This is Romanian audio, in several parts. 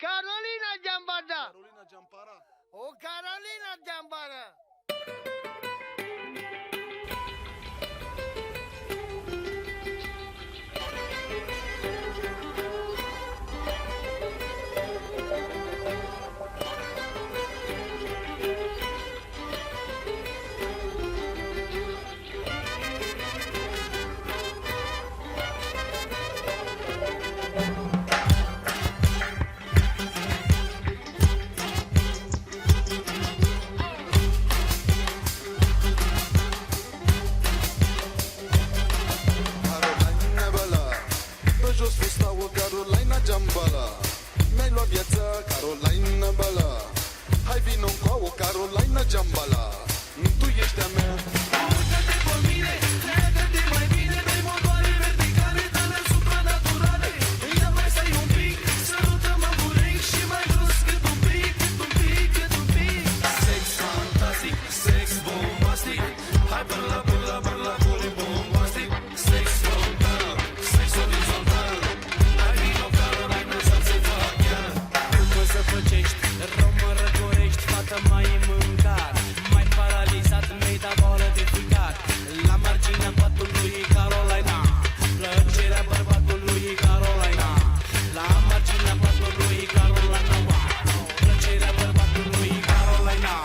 Carolina Giambada. Carolina Giampara. O Carolina Giambada. Carolina Giambala, mi-ai luat viața, Carolina Bala. Hai vino încoa, o Carolina Giambala, tu ești a mea. Urcă-te pe mine, leagă-te mai bine de motoare verticale, dă-le supranaturale. Ia mai stai un pic, sărută-mă bureș și mai jos cât un pic, cât un pic, cât un pic. Sex fantastic, sex bombastic, hai până la buri bombastic. Sex frontal, sex orizontal, hai vino Carolina să-ți fac chiar. Cum să făcești, rău mă răcorești, fată mai mâncat, mai paralizat, mi-ai dat boală de ficat. La marginea patului e Carolina, plăcerea bărbatului e Carolina. La marginea patului e Carolina, plăcerea bărbatului e Carolina.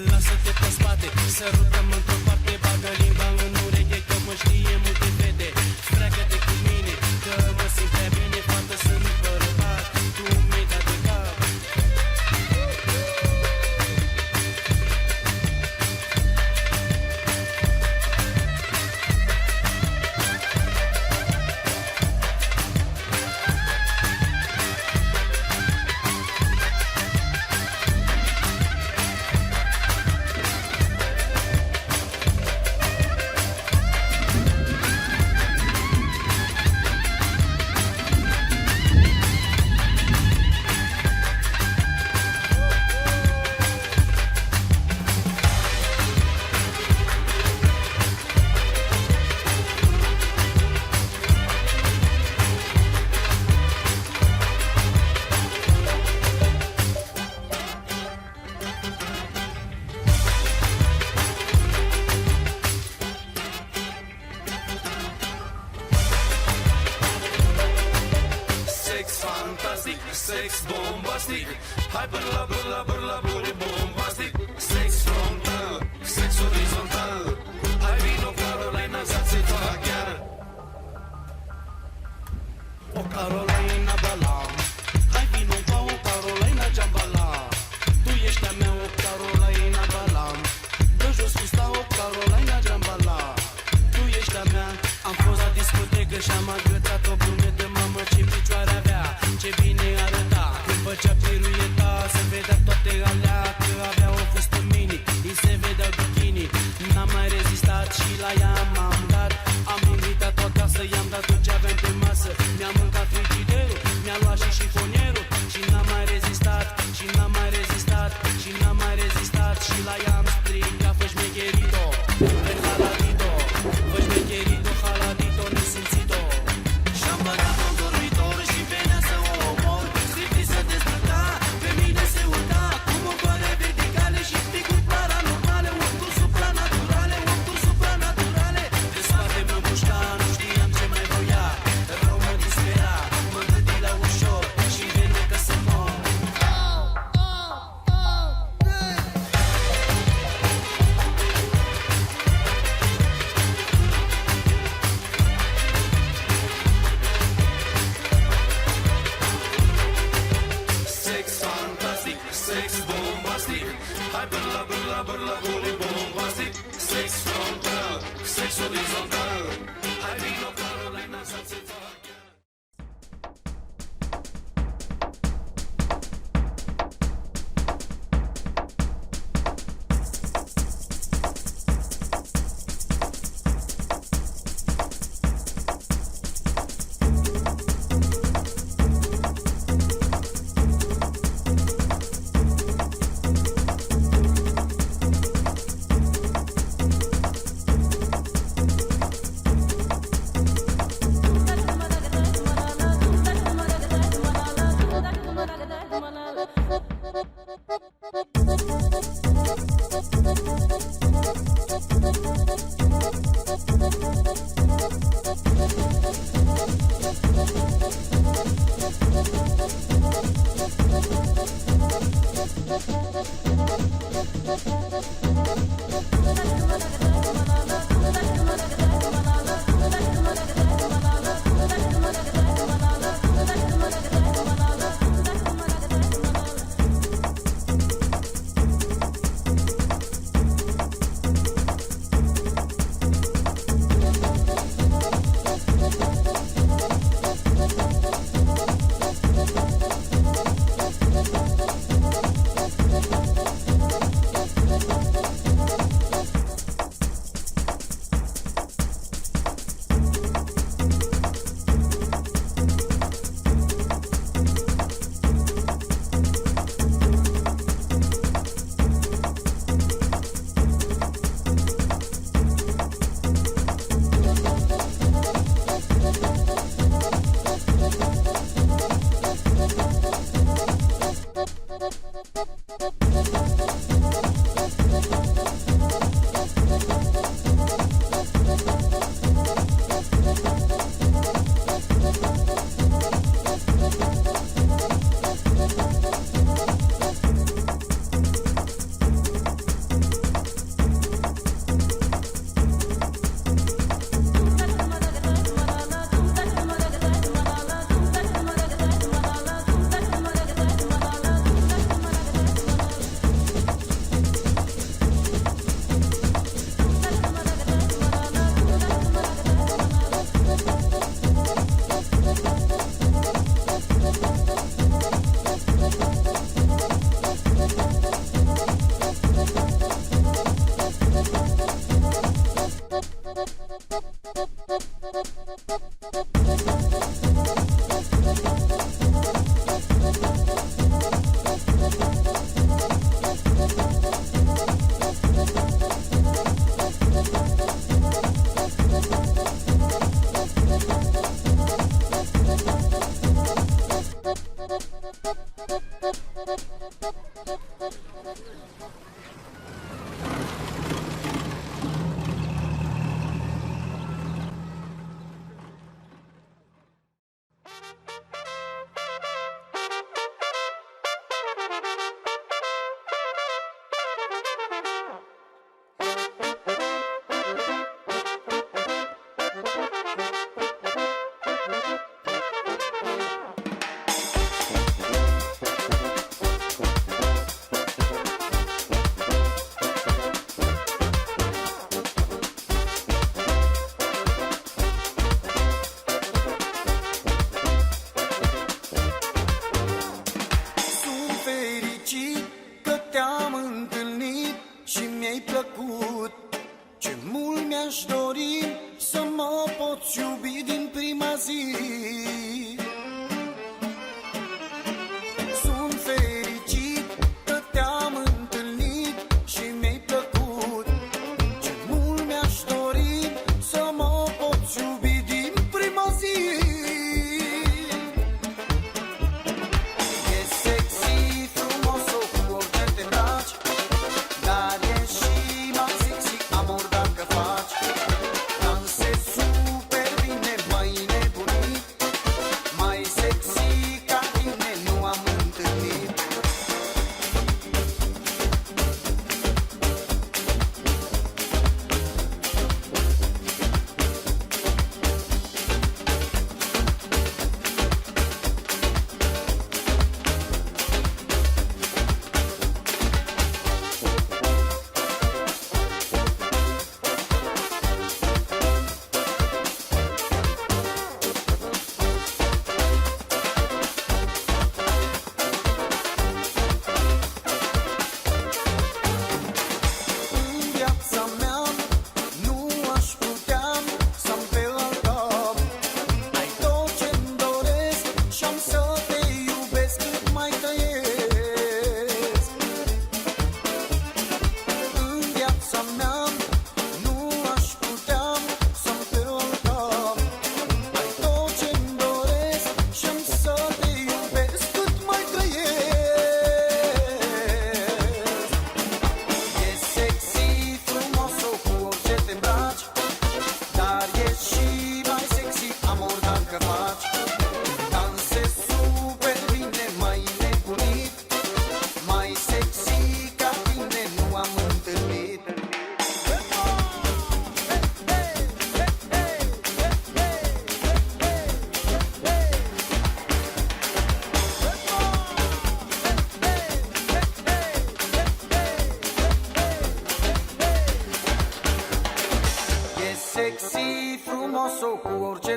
Lasă-te pe spate, sărută-mă într-o parte, bagă limba în ureche, că mă știe multe fete. Freacă-te cu mine, că mă simt prea bine, fată sunt bărbat, tu mi-ai dat de cap. Fantastic, sex bombastic, hai până la buri bombastic. Sex frontal, sex orizontal, hai vino Carolina să-ți fac chiar. O Carolina Bala, hai vino ca o Carolina Giambala. Tu ești a mea, o Carolina Bala, dă jos fusta, o Carolina Giambala. Tu ești a mea, am fost la discotecă și-am agățat o brunetă, mamă ce picioare avea. Ce bine arăta, când făcea pirueta, se vedea toate alea, că avea o fustă mini, îi se vedeau bikini. N-am mai rezistat și la ea m-am dat, am invitat-o acasă, i-am dat tot ce aveam pe masă. Mi-am mâncat frigiderul, mi-a luat și șifonierul, și n-am mai rezistat, și n-am mai rezistat, și n-am mai rezistat. Și la ea am strigat, fă șmecherito, ven haladito, fă șmecherito, haladito, nesimțito. Și-am băgat un dormitor și venea să o omor, striptease să dezbrăca, pe mine se urca, cu motoare verticale și picuri paranormale, urcuri supranaturale, urcuri supranaturale. De spate mă mușca, nu știam ce mai voia, rău mă dispera, mă gândi la ușor și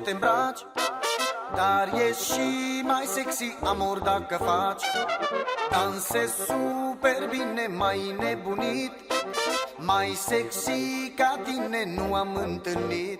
te îmbraci, dar ești și mai sexy, amor, dacă faci. Dansezi super bine, mai nebunit, mai sexy ca tine nu am întâlnit.